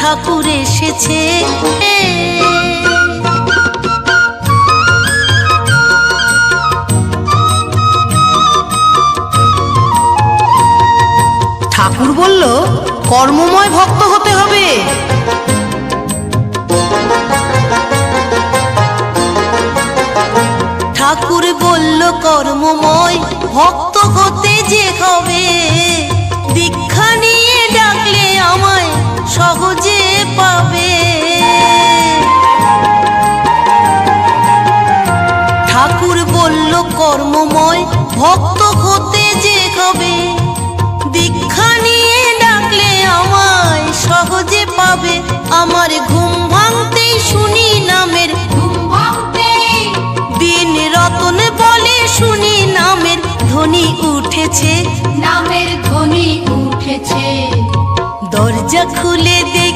ঠাকুর এসেছে। ঠাকুর বলল কর্মময় ভক্ত হতে হবে। ঠাকুর বলল কর্মময় ভক্ত হতে যে হবে, দীক্ষা নিয়ে ডাকলে আমায় সহজে পাবে। ঠাকুর বলল কর্মময় ভক্ত হতে যে হবে, দীক্ষা নিয়ে ডাকলে আমায় সহজে পাবে। আমার ঘুম ভাঙতেই শুনি নামের, দিন রতন বলে শুনি নামের ধ্বনি উঠেছে, নামের ধ্বনি উঠেছে। দরজা খুলে দেখি